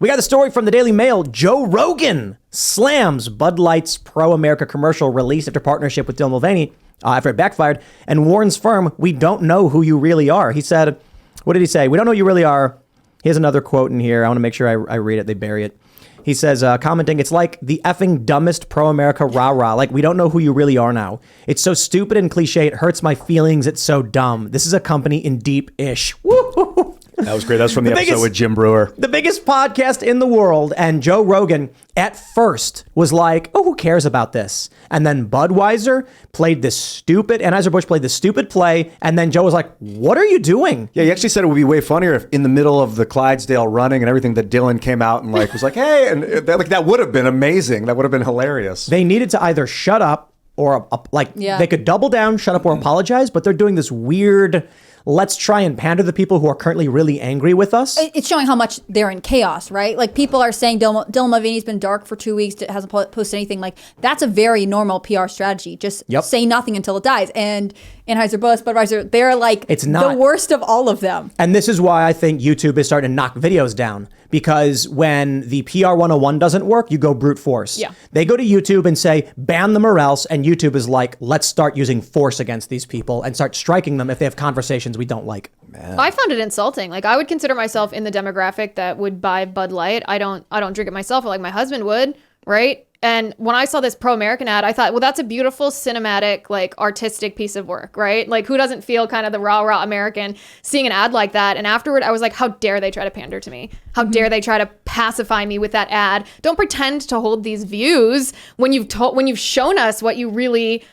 We got the story from the Daily Mail. Joe Rogan slams Bud Light's pro-America commercial released after partnership with Dylan Mulvaney after it backfired, and warns firm, we don't know who you really are. He said, what did he say? We don't know who you really are. Here's another quote in here. I want to make sure I read it. They bury it. He says, commenting, it's like the effing dumbest pro-America rah-rah. Like, we don't know who you really are now. It's so stupid and cliche. It hurts my feelings. It's so dumb. This is a company in deep-ish. Woo! That was great. That was from the episode with Jim Brewer. The biggest podcast in the world. And Joe Rogan at first was like, oh, who cares about this? And then Budweiser played this stupid, Anheuser-Busch played this stupid play. And then Joe was like, what are you doing? Yeah, he actually said it would be way funnier if in the middle of the Clydesdale running and everything that Dylan came out and like was like, hey, and that would have been amazing. That would have been hilarious. They needed to either shut up or they could double down, shut up or apologize. But they're doing this weird, let's try and pander the people who are currently really angry with us. It's showing how much they're in chaos, right? Like, people are saying Dylan Mulvaney's been dark for 2 weeks, hasn't posted anything. Like, that's a very normal PR strategy. Just say nothing until it dies. And Anheuser-Busch, Budweiser, they're like the worst of all of them. And this is why I think YouTube is starting to knock videos down. Because when the PR 101 doesn't work, you go brute force. Yeah. They go to YouTube and say, ban them or else. And YouTube is like, let's start using force against these people and start striking them if they have conversations we don't like. Man. I found it insulting. Like, I would consider myself in the demographic that would buy Bud Light. I don't drink it myself, but like my husband would, right? And when I saw this pro-American ad, I thought, well, that's a beautiful cinematic, like, artistic piece of work, right? Like, who doesn't feel kind of the rah-rah American seeing an ad like that? And afterward, I was like, how dare they try to pander to me? How dare they try to pacify me with that ad? Don't pretend to hold these views when you've shown us what you really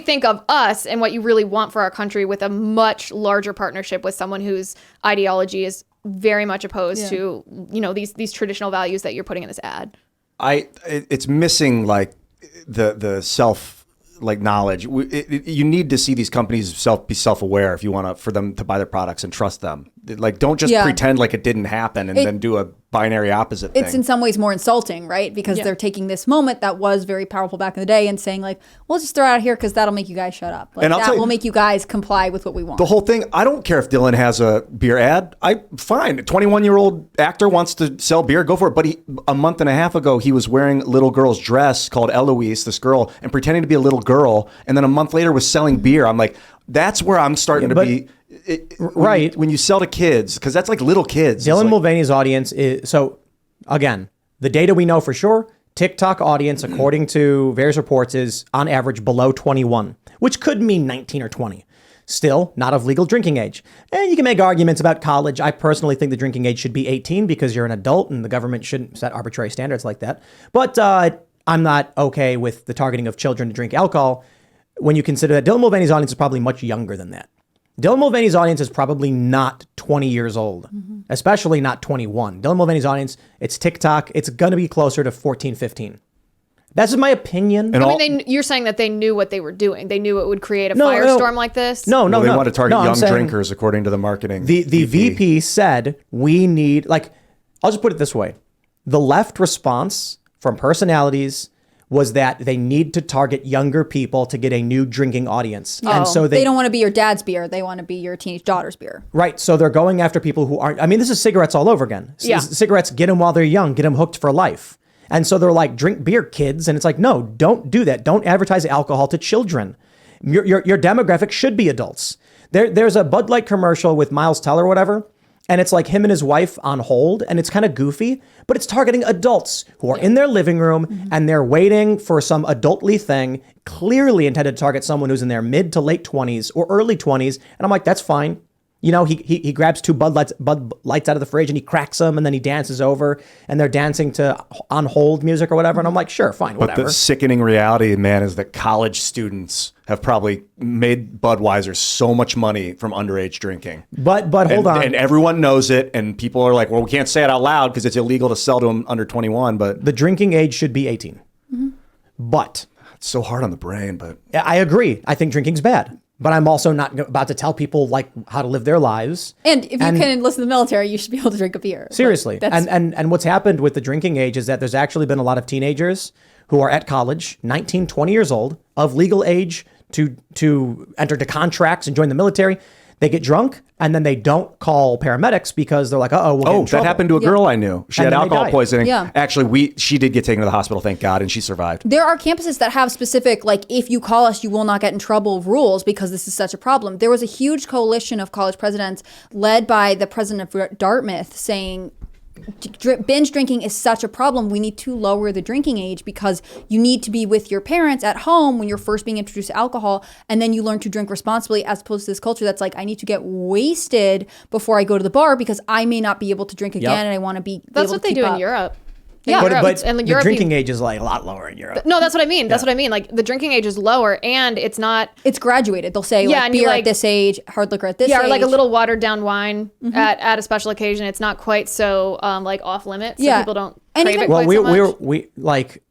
think of us and what you really want for our country with a much larger partnership with someone whose ideology is very much opposed to, these traditional values that you're putting in this ad. It's missing like the self like knowledge. You need to see these companies be self-aware if you want for them to buy their products and trust them. Like, don't just pretend like it didn't happen and then do a binary opposite thing. It's in some ways more insulting, right? Because they're taking this moment that was very powerful back in the day and saying like, we'll just throw it out here because that'll make you guys shut up. Like, and that will make you guys comply with what we want. The whole thing, I don't care if Dylan has a beer ad. Fine. A 21-year-old actor wants to sell beer, go for it. But a month and a half ago, he was wearing a little girl's dress called Eloise, this girl, and pretending to be a little girl. And then a month later was selling beer. I'm like, that's where I'm starting to be. Right. When you sell to kids, because that's like little kids. Dylan Mulvaney's audience is, so again, the data we know for sure, TikTok audience, according to various reports, is on average below 21, which could mean 19 or 20. Still not of legal drinking age. And you can make arguments about college. I personally think the drinking age should be 18 because you're an adult and the government shouldn't set arbitrary standards like that. But I'm not okay with the targeting of children to drink alcohol when you consider that Dylan Mulvaney's audience is probably much younger than that. Dylan Mulvaney's audience is probably not 20 years old, especially not 21. Dylan Mulvaney's audience, it's TikTok. It's going to be closer to 14, 15. That's just my opinion. You're saying that they knew what they were doing. They knew it would create a firestorm like this? They want to target young drinkers according to the marketing. The VP said we need, I'll just put it this way. The left response from personalities was that they need to target younger people to get a new drinking audience. And so they don't want to be your dad's beer. They want to be your teenage daughter's beer. Right. So they're going after people who aren't, this is cigarettes all over again. Cigarettes, get them while they're young, get them hooked for life. And so they're like, drink beer, kids. And it's like, no, don't do that. Don't advertise alcohol to children. Your demographic should be adults. There's a Bud Light commercial with Miles Teller or whatever. And it's like him and his wife on hold, and it's kind of goofy, but it's targeting adults who are in their living room and they're waiting for some adultly thing, clearly intended to target someone who's in their mid to late 20s or early 20s. And I'm like, that's fine. He grabs two Bud Lights out of the fridge and he cracks them and then he dances over and they're dancing to on hold music or whatever. And I'm like, sure, fine, whatever. But the sickening reality, man, is that college students have probably made Budweiser so much money from underage drinking. But hold on. And everyone knows it. And people are like, well, we can't say it out loud because it's illegal to sell to them under 21. But the drinking age should be 18. But it's so hard on the brain. But I agree. I think drinking's bad. But I'm also not about to tell people how to live their lives. And if you can enlist in the military, you should be able to drink a beer. Seriously. And what's happened with the drinking age is that there's actually been a lot of teenagers who are at college, 19, 20 years old, of legal age to enter into contracts and join the military. They get drunk and then they don't call paramedics because they're like, we'll get in trouble. That happened to a girl I knew. She And had then they alcohol died. poisoning. Yeah. Actually, she did get taken to the hospital, thank God, and she survived. There are campuses that have specific, like, if you call us, you will not get in trouble rules because this is such a problem. There was a huge coalition of college presidents led by the president of Dartmouth saying, binge drinking is such a problem. We need to lower the drinking age because you need to be with your parents at home when you're first being introduced to alcohol, and then you learn to drink responsibly, as opposed to this culture that's like, I need to get wasted before I go to the bar because I may not be able to drink again and I want to be That's able what to they keep do up. in Europe. Yeah. But and the Europe, drinking age is like a lot lower in Europe. No, that's what I mean. That's what I mean. Like the drinking age is lower, and it's not. It's graduated. They'll say Yeah, like and you beer like- at this age, hard liquor at this age. Yeah, or like a little watered down wine at a special occasion. It's not quite so like off limits. So people don't And crave even- it Well, quite so much. we like,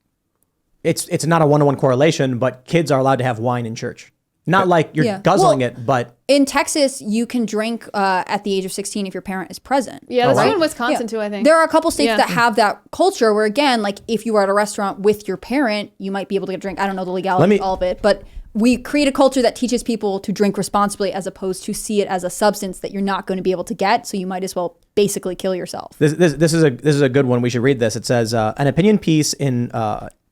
it's not a 1-to-1 correlation, but kids are allowed to have wine in church. Not like you're Yeah. guzzling Well, it, but In Texas, you can drink at the age of 16 if your parent is present. Yeah, that's wow. true in Wisconsin Yeah. too, I think. There are a couple states Yeah. that have that culture where, again, like if you were at a restaurant with your parent, you might be able to get a drink. I don't know the legality of all of it, but we create a culture that teaches people to drink responsibly as opposed to see it as a substance that you're not going to be able to get. So you might as well basically kill yourself. this is a good one. We should read this. It says an opinion piece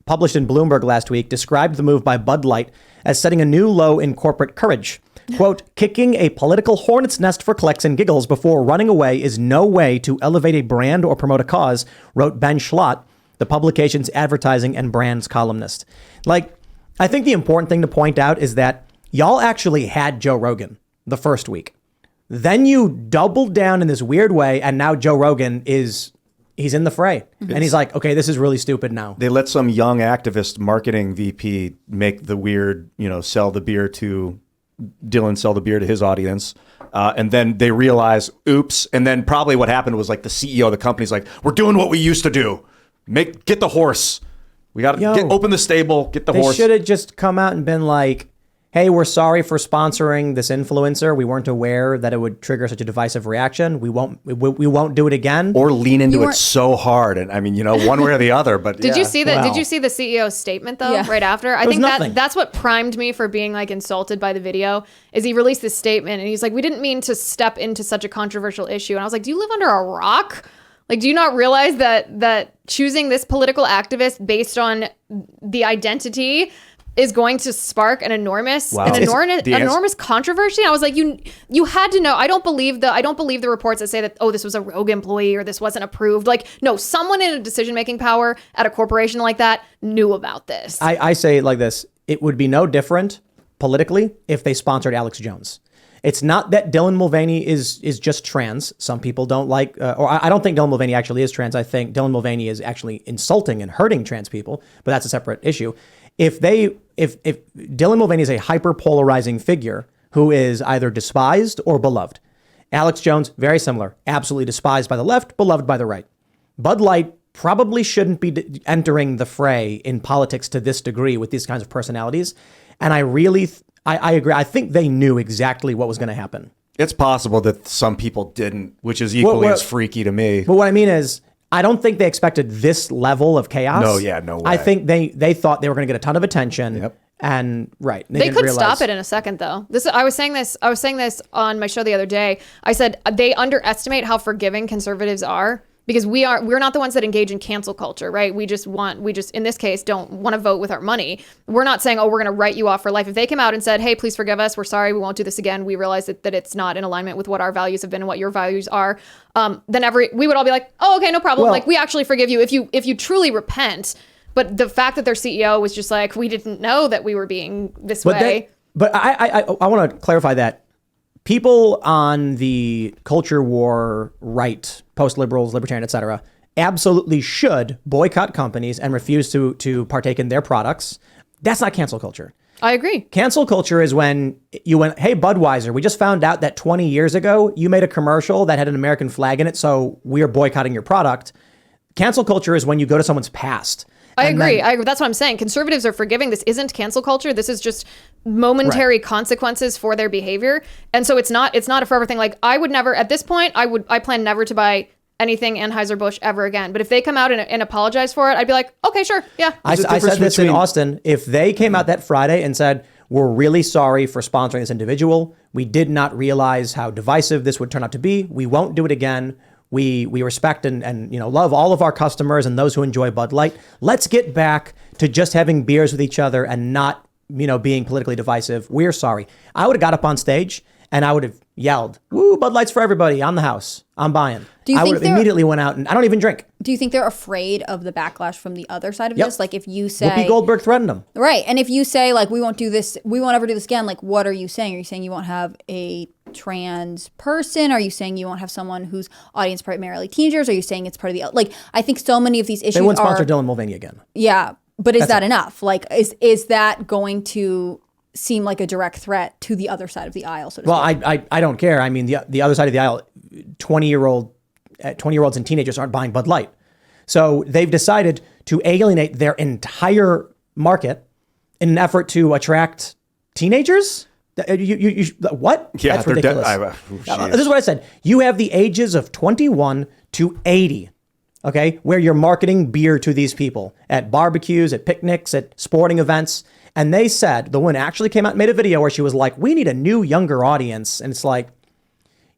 published in Bloomberg last week described the move by Bud Light as setting a new low in corporate courage. Quote, kicking a political hornet's nest for clicks and giggles before running away is no way to elevate a brand or promote a cause, wrote Ben Schlott, the publication's advertising and brands columnist. Like, I think the important thing to point out is that y'all actually had Joe Rogan the first week. Then you doubled down in this weird way, and now Joe Rogan he's in the fray. And he's like, okay, this is really stupid now. They let some young activist marketing VP make the weird, sell the beer to Dylan, sell the beer to his audience. And then they realize, oops. And then probably what happened was like the CEO of the company's like, we're doing what we used to do. Get the horse. We got to open the stable, get the horse. They should have just come out and been like, hey, we're sorry for sponsoring this influencer. We weren't aware that it would trigger such a divisive reaction. We won't do it again. Or lean into it so hard. And I mean, one way or the other, but Did you see that? Wow. Did you see the CEO's statement though? Yeah. Right after, I was think nothing. that's what primed me for being like insulted by the video. Is he released this statement and he's like, we didn't mean to step into such a controversial issue. And I was like, do you live under a rock? Like, do you not realize that choosing this political activist based on the identity is going to spark an enormous controversy? And I was like, you had to know. I don't believe the reports that say that, oh, this was a Rogue employee or this wasn't approved. Like, no, someone in a decision-making power at a corporation like that knew about this. I say it like this. It would be no different politically if they sponsored Alex Jones. It's not that Dylan Mulvaney is just trans. Some people don't like, or I don't think Dylan Mulvaney actually is trans. I think Dylan Mulvaney is actually insulting and hurting trans people, but that's a separate issue. If Dylan Mulvaney is a hyper polarizing figure who is either despised or beloved, Alex Jones, very similar, absolutely despised by the left, beloved by the right. Bud Light probably shouldn't be entering the fray in politics to this degree with these kinds of personalities. And I really, I agree. I think they knew exactly what was going to happen. It's possible that some people didn't, which is equally as freaky to me. But what I mean is, I don't think they expected this level of chaos. No, yeah, no way. I think they thought they were going to get a ton of attention. Yep. And right, They could stop it in a second, though. I was saying this on my show the other day. I said they underestimate how forgiving conservatives are because we're not the ones that engage in cancel culture, right? We just in this case don't want to vote with our money. We're not saying, oh, we're going to write you off for life. If they came out and said, hey, please forgive us, we're sorry, we won't do this again, we realize that it's not in alignment with what our values have been and what your values are, then we would all be like, oh, okay, no problem. Well, like, we actually forgive you if you truly repent. But the fact that their CEO was just like, we didn't know that we were being this way. But I want to clarify that people on the culture war right, post-liberals, libertarian, etc., absolutely should boycott companies and refuse to partake in their products. That's not cancel culture. I agree. Cancel culture is when you went, hey, Budweiser, we just found out that 20 years ago you made a commercial that had an American flag in it, so we are boycotting your product. Cancel culture is when you go to someone's past. I agree. That's what I'm saying. Conservatives are forgiving. This isn't cancel culture. This is just momentary consequences for their behavior. And so it's not a forever thing. Like, I would never, at this point, I plan never to buy anything Anheuser-Busch ever again. But if they come out and apologize for it, I'd be like, okay, sure. Yeah. I said this in Austin. If they came out that Friday and said, We're really sorry for sponsoring this individual. We did not realize how divisive this would turn out to be. We won't do it again. We respect and love all of our customers and those who enjoy Bud Light. Let's get back to just having beers with each other and not, being politically divisive. We're sorry. I would have got up on stage and I would have yelled, "Woo, Bud Light's for everybody on the house. I'm buying." I would have immediately went out and I don't even drink. Do you think they're afraid of the backlash from the other side of this? Like if you say Whoopi Goldberg threatened them. Right. And if you say like, we won't do this, we won't ever do this again. Like, what are you saying? Are you saying you won't have a trans person? Are you saying you won't have someone whose audience primarily teenagers? Are you saying it's part of the, like, I think so many of these issues They wouldn't sponsor Dylan Mulvaney again. Yeah. But is that enough? Like, is that going to seem like a direct threat to the other side of the aisle? So to speak? I don't care. I mean, the other side of the aisle, 20-year-olds and teenagers aren't buying Bud Light. So they've decided to alienate their entire market in an effort to attract teenagers. What? Yeah, that's ridiculous. This is what I said. You have the ages of 21 to 80. Okay, where you're marketing beer to these people at barbecues, at picnics, at sporting events. And they said, the woman actually came out and made a video where she was like, we need a new, younger audience. And it's like,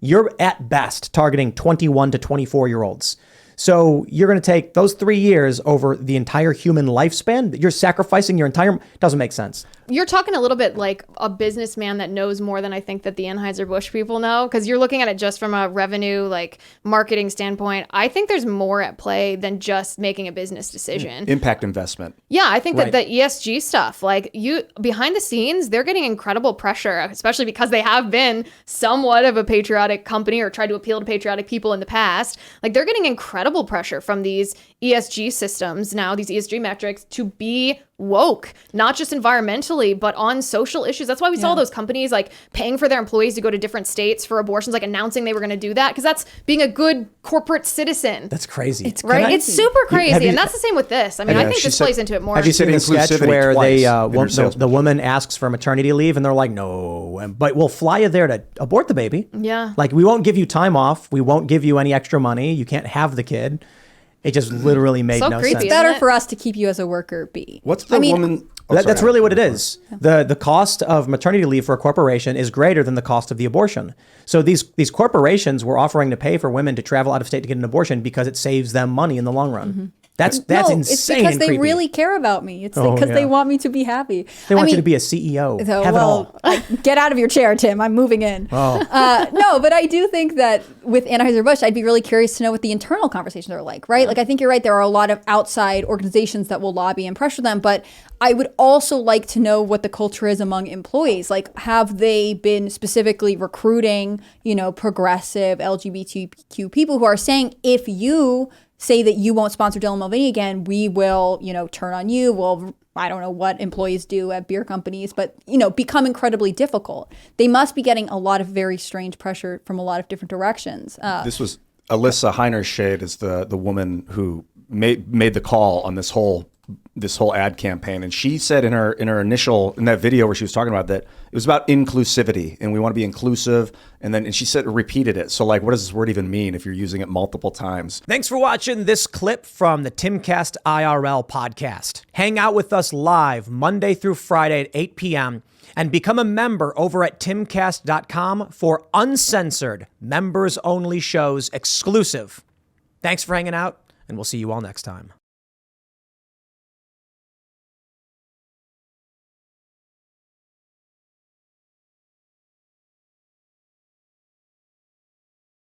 you're at best targeting 21 to 24-year-olds. So you're going to take those 3 years over the entire human lifespan. You're sacrificing your entire, doesn't make sense. You're talking a little bit like a businessman that knows more than I think that the Anheuser-Busch people know, because you're looking at it just from a revenue, like marketing standpoint. I think there's more at play than just making a business decision. Impact investment. Yeah, I think that the ESG stuff, like behind the scenes, they're getting incredible pressure, especially because they have been somewhat of a patriotic company or tried to appeal to patriotic people in the past. Like they're getting incredible pressure from these ESG systems now, these ESG metrics, to be woke, not just environmentally, but on social issues. That's why we saw those companies like paying for their employees to go to different states for abortions, like announcing they were going to do that, because that's being a good corporate citizen. That's crazy. It's crazy. It's super crazy. And that's the same with this. I mean, I think this plays into it more. Have you seen a sketch where twice the woman asks for maternity leave and they're like, no, but we'll fly you there to abort the baby. Yeah. Like we won't give you time off. We won't give you any extra money. You can't have the kid. It just literally made no creepy, sense. It's better for us to keep you as a worker bee. What's the woman? That's really what it is. The cost of maternity leave for a corporation is greater than the cost of the abortion. So these corporations were offering to pay for women to travel out of state to get an abortion because it saves them money in the long run. Mm-hmm. That's insane. It's because they really care about me. It's because they want me to be happy. They want you to be a CEO. Have it all. Get out of your chair, Tim. I'm moving in. Oh. No, but I do think that with Anheuser-Busch, I'd be really curious to know what the internal conversations are like, right? Like, I think you're right. There are a lot of outside organizations that will lobby and pressure them, but I would also like to know what the culture is among employees. Like, have they been specifically recruiting, progressive LGBTQ people who are saying, if you say that you won't sponsor Dylan Mulvaney again, we will, turn on you. We'll, I don't know what employees do at beer companies, but, become incredibly difficult. They must be getting a lot of very strange pressure from a lot of different directions. This was Alyssa Heinerscheid is the woman who made the call on this whole ad campaign, and she said in that video where she was talking about that it was about inclusivity, and we want to be inclusive, and she repeated it. So like, what does this word even mean if you're using it multiple times? Thanks for watching this clip from the Timcast IRL podcast. Hang out with us live Monday through Friday at 8 p.m. and become a member over at timcast.com for uncensored, members-only shows exclusive. Thanks for hanging out, and we'll see you all next time.